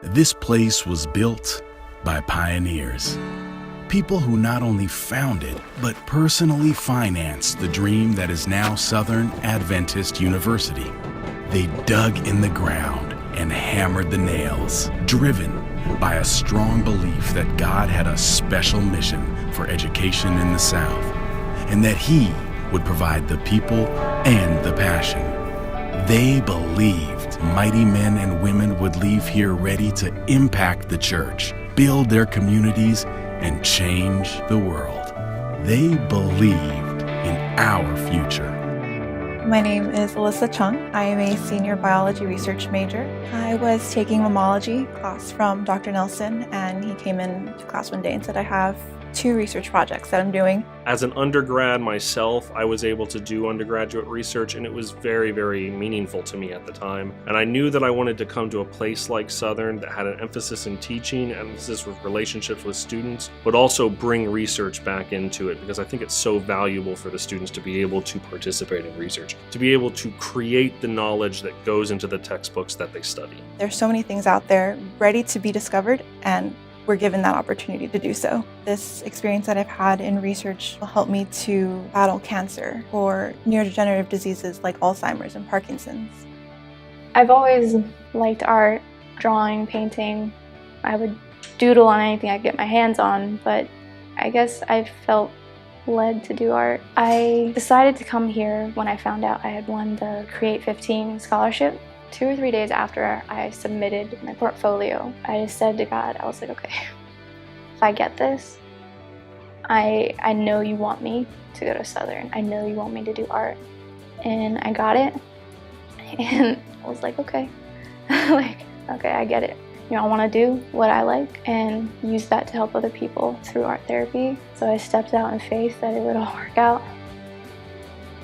This place was built by pioneers. People who not only founded, but personally financed the dream that is now Southern Adventist University. They dug in the ground and hammered the nails, driven by a strong belief that God had a special mission for education in the South, and that He would provide the people and the passion. They believed mighty men and women would leave here ready to impact the church, build their communities, and change the world. They believed in our future. My name is Alyssa Chung. I am a senior biology research major. I was taking mammalogy class from Dr. Nelson, and he came into class one day and said, I have 2 research projects that I'm doing. As an undergrad myself, I was able to do undergraduate research, and it was very, very meaningful to me at the time. And I knew that I wanted to come to a place like Southern that had an emphasis in teaching, emphasis with relationships with students, but also bring research back into it, because I think it's so valuable for the students to be able to participate in research, to be able to create the knowledge that goes into the textbooks that they study. There's so many things out there ready to be discovered, and we're given that opportunity to do so. This experience that I've had in research will help me to battle cancer or neurodegenerative diseases like Alzheimer's and Parkinson's. I've always liked art, drawing, painting. I would doodle on anything I could get my hands on, but I guess I felt led to do art. I decided to come here when I found out I had won the Create 15 scholarship. 2 or 3 days after I submitted my portfolio, I just said to God, I was like, okay, if I get this, I know you want me to go to Southern. I know you want me to do art. And I got it. And I was like, okay, okay, I get it. You know, I want to do what I like and use that to help other people through art therapy. So I stepped out in faith that it would all work out.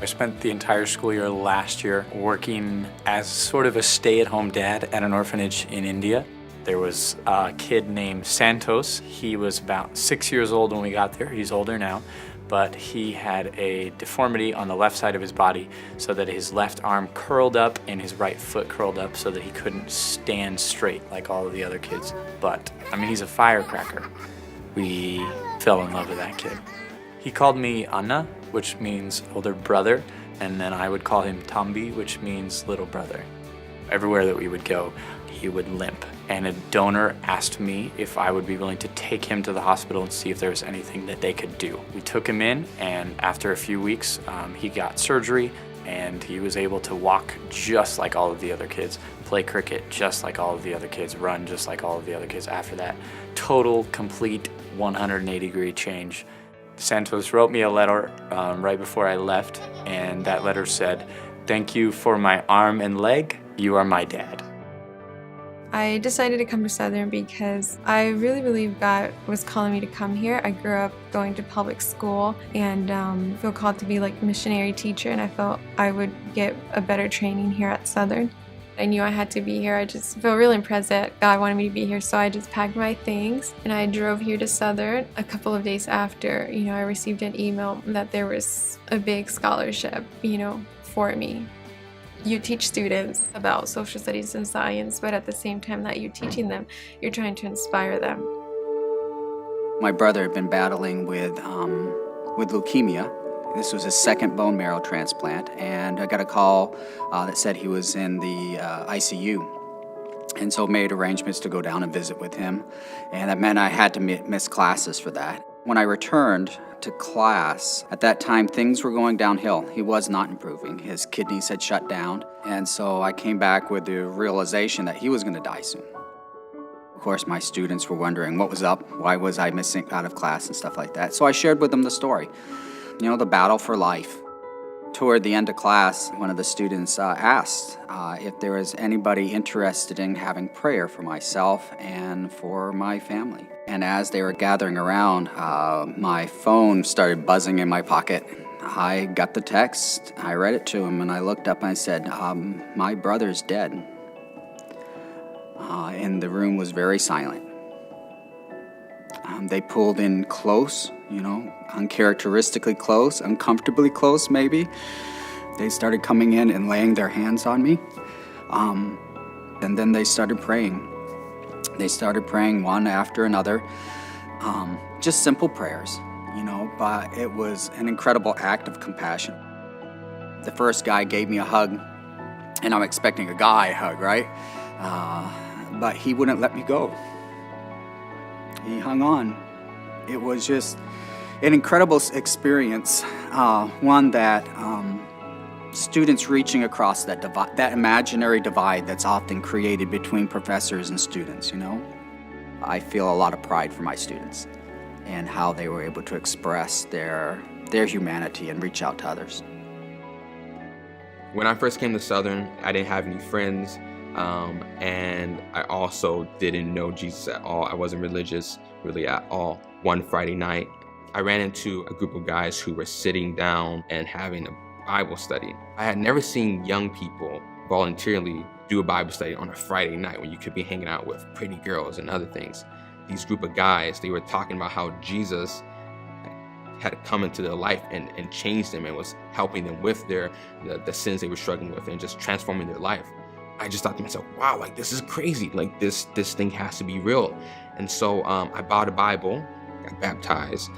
I spent the entire school year last year working as sort of a stay-at-home dad at an orphanage in India. There was a kid named Santos. He was about 6 years old when we got there. He's older now, but he had a deformity on the left side of his body so that his left arm curled up and his right foot curled up so that he couldn't stand straight like all of the other kids. But, I mean, he's a firecracker. We fell in love with that kid. He called me Anna, which means older brother, and then I would call him Tambi, which means little brother. Everywhere that we would go, he would limp, and a donor asked me if I would be willing to take him to the hospital and see if there was anything that they could do. We took him in, and after a few weeks, he got surgery, and he was able to walk just like all of the other kids, play cricket just like all of the other kids, run just like all of the other kids after that. Total, complete 180-degree change. Santos wrote me a letter right before I left, and that letter said, "Thank you for my arm and leg. You are my dad." I decided to come to Southern because I really believe God was calling me to come here. I grew up going to public school and feel called to be like a missionary teacher, and I felt I would get a better training here at Southern. I knew I had to be here. I just felt really impressed that God wanted me to be here, so I just packed my things and I drove here to Southern. A couple of days after, I received an email that there was a big scholarship, for me. You teach students about social studies and science, but at the same time that you're teaching them, you're trying to inspire them. My brother had been battling with leukemia. This was his second bone marrow transplant, and I got a call that said he was in the ICU. And so made arrangements to go down and visit with him, and that meant I had to miss classes for that. When I returned to class, at that time things were going downhill. He was not improving. His kidneys had shut down, and so I came back with the realization that he was going to die soon. Of course, my students were wondering what was up, why was I missing out of class and stuff like that. So I shared with them the story. The battle for life. Toward the end of class, one of the students asked if there was anybody interested in having prayer for myself and for my family. And as they were gathering around, my phone started buzzing in my pocket. I got the text, I read it to him, and I looked up and I said, my brother's dead. And the room was very silent. They pulled in close, uncharacteristically close, uncomfortably close maybe. They started coming in and laying their hands on me. And then they started praying. They started praying one after another, just simple prayers, but it was an incredible act of compassion. The first guy gave me a hug, and I'm expecting a guy hug, right? But he wouldn't let me go. He hung on. It was just an incredible experience, one that students reaching across that imaginary divide that's often created between professors and students, I feel a lot of pride for my students and how they were able to express their humanity and reach out to others. When I first came to Southern, I didn't have any friends, and I also didn't know Jesus at all. I wasn't religious really at all. One Friday night, I ran into a group of guys who were sitting down and having a Bible study. I had never seen young people voluntarily do a Bible study on a Friday night when you could be hanging out with pretty girls and other things. These group of guys, they were talking about how Jesus had come into their life and changed them and was helping them with the sins they were struggling with and just transforming their life. I just thought to myself, wow, like this is crazy. Like this thing has to be real. And so I bought a Bible, got baptized,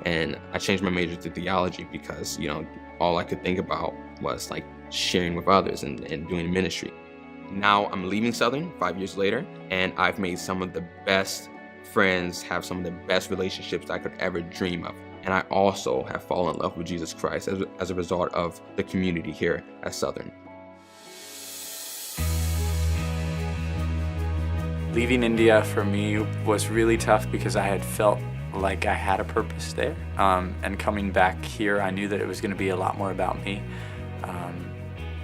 and I changed my major to theology because, all I could think about was like sharing with others and doing ministry. Now I'm leaving Southern 5 years later, and I've made some of the best friends, have some of the best relationships I could ever dream of. And I also have fallen in love with Jesus Christ as a result of the community here at Southern. Leaving India for me was really tough because I had felt like I had a purpose there. And coming back here, I knew that it was going to be a lot more about me.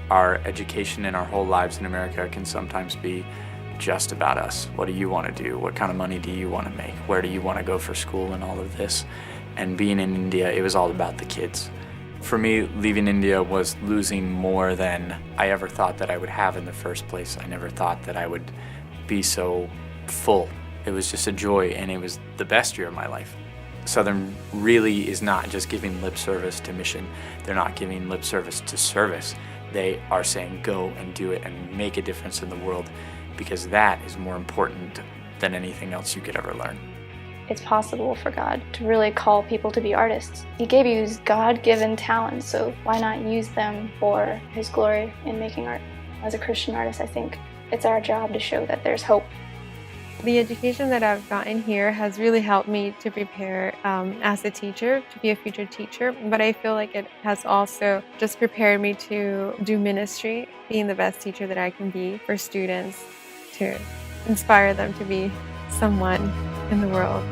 Our education and our whole lives in America can sometimes be just about us. What do you want to do? What kind of money do you want to make? Where do you want to go for school and all of this? And being in India, it was all about the kids. For me, leaving India was losing more than I ever thought that I would have in the first place. I never thought that I would be so full. It was just a joy, and it was the best year of my life. Southern really is not just giving lip service to mission. They're not giving lip service to service. They are saying go and do it and make a difference in the world, because that is more important than anything else you could ever learn. It's possible for God to really call people to be artists. He gave you God-given talents, so why not use them for His glory in making art? As a Christian artist, I think it's our job to show that there's hope. The education that I've gotten here has really helped me to prepare as a teacher, to be a future teacher, but I feel like it has also just prepared me to do ministry, being the best teacher that I can be for students, to inspire them to be someone in the world.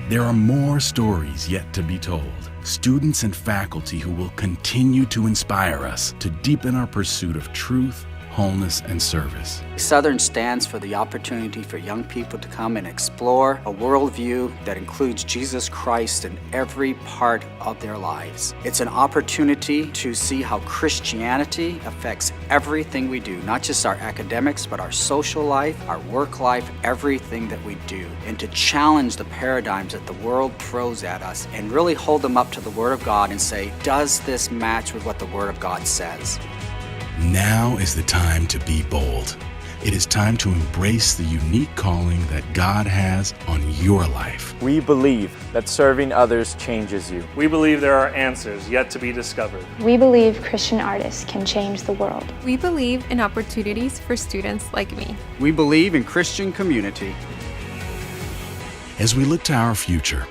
There are more stories yet to be told. Students and faculty who will continue to inspire us to deepen our pursuit of truth, wholeness, and service. Southern stands for the opportunity for young people to come and explore a worldview that includes Jesus Christ in every part of their lives. It's an opportunity to see how Christianity affects everything we do, not just our academics, but our social life, our work life, everything that we do, and to challenge the paradigms that the world throws at us and really hold them up to the Word of God and say, does this match with what the Word of God says? Now is the time to be bold. It is time to embrace the unique calling that God has on your life. We believe that serving others changes you. We believe there are answers yet to be discovered. We believe Christian artists can change the world. We believe in opportunities for students like me. We believe in Christian community. As we look to our future,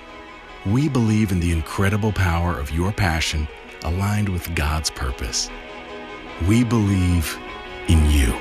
we believe in the incredible power of your passion aligned with God's purpose. We believe in you.